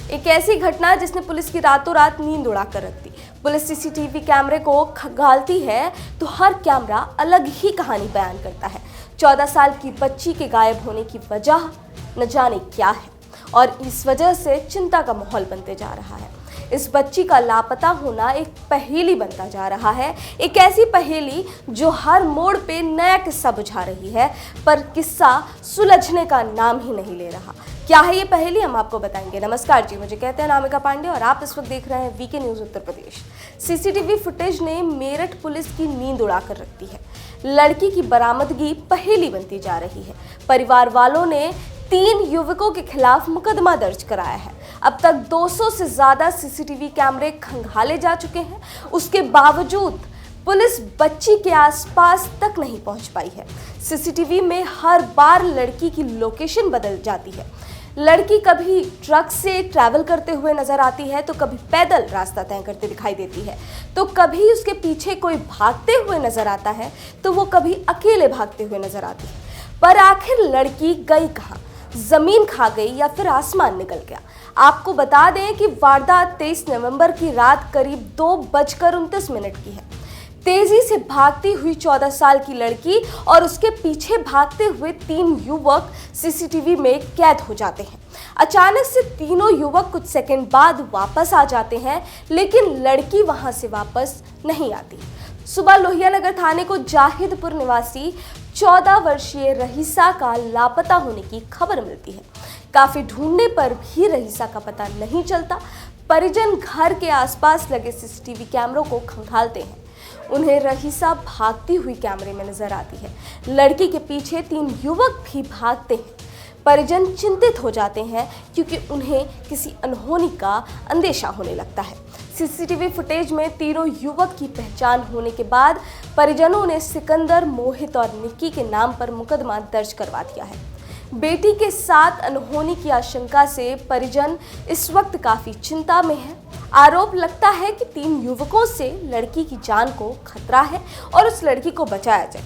एक ऐसी घटना जिसने पुलिस की रातों रात नींद उड़ाकर रख दी। पुलिस सीसीटीवी कैमरे को खंगालती है तो हर कैमरा अलग ही कहानी बयान करता है। 14 साल की बच्ची के गायब होने की वजह न जाने क्या है और इस वजह से चिंता का माहौल बनते जा रहा है। इस बच्ची का लापता होना एक पहेली बनता जा रहा है, एक ऐसी पहेली जो हर मोड़ पे नया किस्सा बुझा रही है, पर किस्सा सुलझने का नाम ही नहीं ले रहा। क्या है ये पहेली, हम आपको बताएंगे। नमस्कार जी, मुझे कहते हैं नामिका पांडे और आप इस वक्त देख रहे हैं VK news Uttar Pradesh. CCTV footage ने मेरठ पुलिस की नींद उड़ाकर रख दी है। लड़की की बरामदगी पहेली बनती जा रही है। परिवार वालों ने 3 युवकों के खिलाफ मुकदमा दर्ज कराया है। अब तक 200 से ज्यादा सीसीटीवी कैमरे खंगाले जा चुके हैं। उसके बावजूद पुलिस बच्ची के आसपास तक नहीं पहुंच पाई है। सीसीटीवी में हर बार लड़की की लोकेशन बदल जाती है। लड़की कभी ट्रक से ट्रैवल करते हुए नजर आती है तो कभी पैदल रास्ता तय करते दिखाई देती है, तो कभी उसके पीछे कोई भागते हुए नजर आता है तो वो कभी अकेले भागते हुए नजर आती है। पर आखिर लड़की गई कहाँ? जमीन खा गई या फिर आसमान निकल गया? आपको बता दें कि वारदात 23 नवंबर की रात करीब 2:29 की है। तेजी से भागती हुई 14 साल की लड़की और उसके पीछे भागते हुए 3 युवक सीसीटीवी में कैद हो जाते हैं। अचानक से तीनों युवक कुछ सेकंड बाद वापस आ जाते हैं, लेकिन लड़की वहां से वापस नहीं आती। सुबह लोहिया नगर थाने को जाहिदपुर निवासी 14 वर्षीय रहीसा का लापता होने की खबर मिलती है। काफी ढूंढने पर भी रहीसा का पता नहीं चलता। परिजन घर के आसपास लगे सीसीटीवी कैमरों को खंगालते हैं। उन्हें रहीसा भागती हुई कैमरे में नजर आती है। लड़की के पीछे 3 युवक भी भागते हैं। परिजन चिंतित हो जाते हैं क्योंकि उन्हें किसी अनहोनी का अंदेशा होने लगता है। सीसीटीवी फुटेज में तीनों युवक की पहचान होने के बाद परिजनों ने सिकंदर, मोहित और निक्की के नाम पर मुकदमा दर्ज करवा दिया है। बेटी के साथ अनहोनी की आशंका से परिजन इस वक्त काफी चिंता में है। आरोप लगता है कि 3 युवकों से लड़की की जान को खतरा है और उस लड़की को बचाया जाए।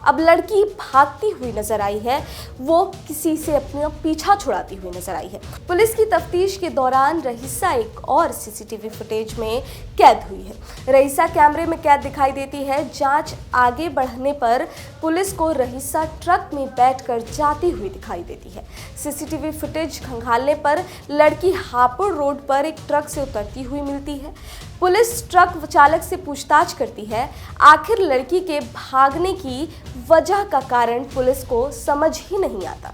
अब लड़की भागती हुई नजर आई है, वो किसी से अपना पीछा छुड़ाती हुई नजर आई है। पुलिस की तफ्तीश के दौरान रहीसा एक और सीसीटीवी फुटेज में कैद हुई है। रहीसा कैमरे में कैद दिखाई देती है। जांच आगे बढ़ने पर पुलिस को रहीसा ट्रक में बैठकर जाती हुई दिखाई देती है। सीसीटीवी फुटेज खंगालने पर लड़की हापुड़ रोड पर एक ट्रक से उतरती हुई मिलती है। पुलिस ट्रक चालक से पूछताछ करती है। आखिर लड़की के भागने की वजह का कारण पुलिस को समझ ही नहीं आता।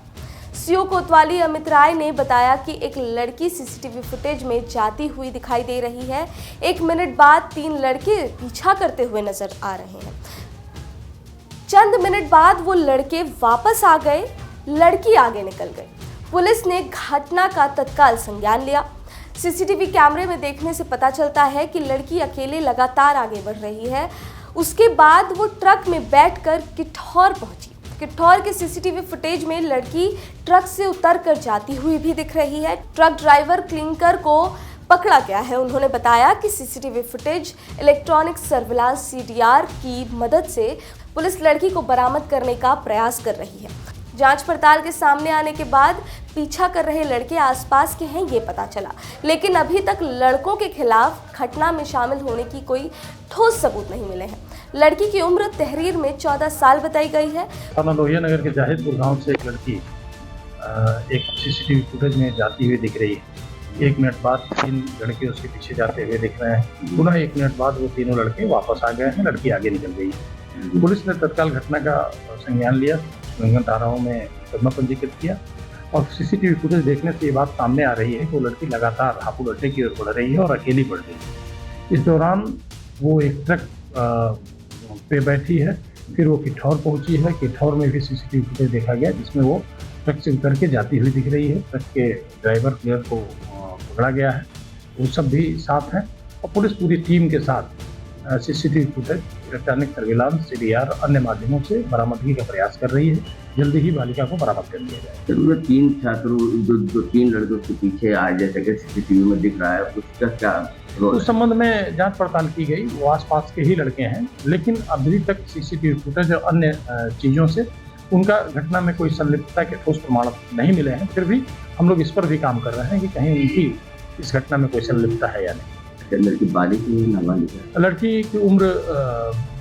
सीओ कोतवाली अमित राय ने बताया कि एक लड़की सीसीटीवी फुटेज में जाती हुई दिखाई दे रही है। 1 मिनट बाद 3 लड़के पीछा करते हुए नजर आ रहे हैं। चंद मिनट बाद वो लड़के वापस आ गए, लड़की आगे निकल गई। पुलिस ने घटना का तत्काल संज्ञान लिया। सीसीटीवी कैमरे में देखने से पता चलता है कि लड़की अकेले लगातार आगे बढ़ रही है। उसके बाद वो ट्रक में बैठकर किठौर पहुंची। किठौर के सीसीटीवी फुटेज में लड़की ट्रक से उतरकर जाती हुई भी दिख रही है। ट्रक ड्राइवर क्लिंकर को पकड़ा गया है। उन्होंने बताया कि CCTV footage electronic surveillance CDR की मदद से पुलिस लड़की को बरामद करने का प्रयास कर रही है। जांच पड़ताल के सामने आने के बाद पीछा कर रहे लड़के आसपास के हैं ये पता चला, लेकिन अभी तक लड़कों के खिलाफ घटना में शामिल होने की कोई ठोस सबूत नहीं मिले हैं। लड़की की उम्र तहरीर में 14 साल बताई गई है। थाना लोहिया नगर के जाहिदपुर गांव से एक लड़की एक सीसीटीवी फुटेज में जाती हुई दिख रही है। 1 मिनट बाद 3 लड़के उसके पीछे जाते हुए दिख रहे हैं। पुनः 1 मिनट बाद वो तीनों लड़के वापस आ गए हैं। लड़की आगे निकल गई है। पुलिस ने तत्काल घटना का संज्ञान लिया, उल्लंघन धाराओं में मुकदमा पंजीकृत किया और सीसीटीवी फुटेज देखने से ये बात सामने आ रही है कि वो लड़की लगातार हापुड़ अड्डे की ओर बढ़ रही है और अकेली बढ़ रही है। इस दौरान वो एक ट्रक पे बैठी है, फिर वो किठौर पहुंची है। किठौर में भी सीसीटीवी फुटेज देखा गया जिसमें वो ट्रक से उतर के जाती हुई दिख रही है। ट्रक के ड्राइवर क्लियर को पकड़ा गया है, वो सब भी साथ हैं और पुलिस पूरी टीम के साथ CCTV footage, electronic surveillance, CDR अन्य माध्यमों से बरामदगी का प्रयास कर रही है। जल्दी ही बालिका को बरामद कर लिया जाए। जरूर 3 छात्रों जो 3 लड़कों के पीछे आए जैसे कि सीसीटीवी में दिख रहा है, उसका क्या रोल? उस संबंध में जांच पड़ताल की गई। वो आसपास के ही लड़के हैं, लेकिन अभी तक सीसीटीवी फुटेज और अन्य चीजों से उनका घटना में कोई संलिप्तता के ठोस प्रमाण नहीं मिले हैं। फिर भी हम लोग इस पर भी काम कर रहे हैं कि कहीं उनकी इस घटना में कोई संलिप्तता है या नहीं। लड़की बालिग है या नाबालिग है? लड़की की उम्र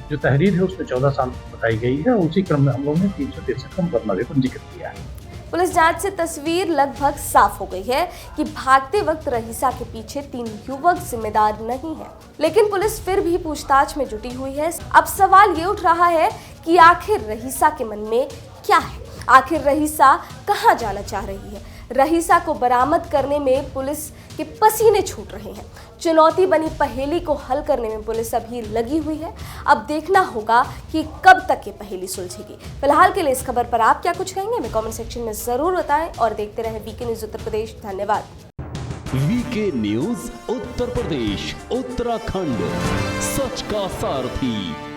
जो तहरीर है उसमें 14 साल बताई गई है। उसी क्रम में हम लोगों ने 363 का मुकदमा भी पंजीकृत किया है। पुलिस जांच से तस्वीर लगभग साफ हो गई है कि भागते वक्त रहीसा के पीछे 3 युवक जिम्मेदार नहीं है, लेकिन पुलिस फिर भी पूछताछ में जुटी हुई है। अब सवाल ये उठ रहा है कि आखिर रहीसा के मन में क्या है, आखिर रहीसा कहां जाना चाह रही है। रहीसा को बरामद करने में पुलिस के पसीने छूट रहे हैं। चुनौती बनी पहेली को हल करने में पुलिस अभी लगी हुई है। अब देखना होगा कि कब तक ये पहेली सुलझेगी। फिलहाल के लिए इस खबर पर आप क्या कुछ कहेंगे, हमें कमेंट सेक्शन में जरूर बताएं और देखते रहें वीके न्यूज उत्तर प्रदेश। धन्यवाद। वीके न्यूज उत्तर प्रदेश उत्तराखंड, सच का सारथी।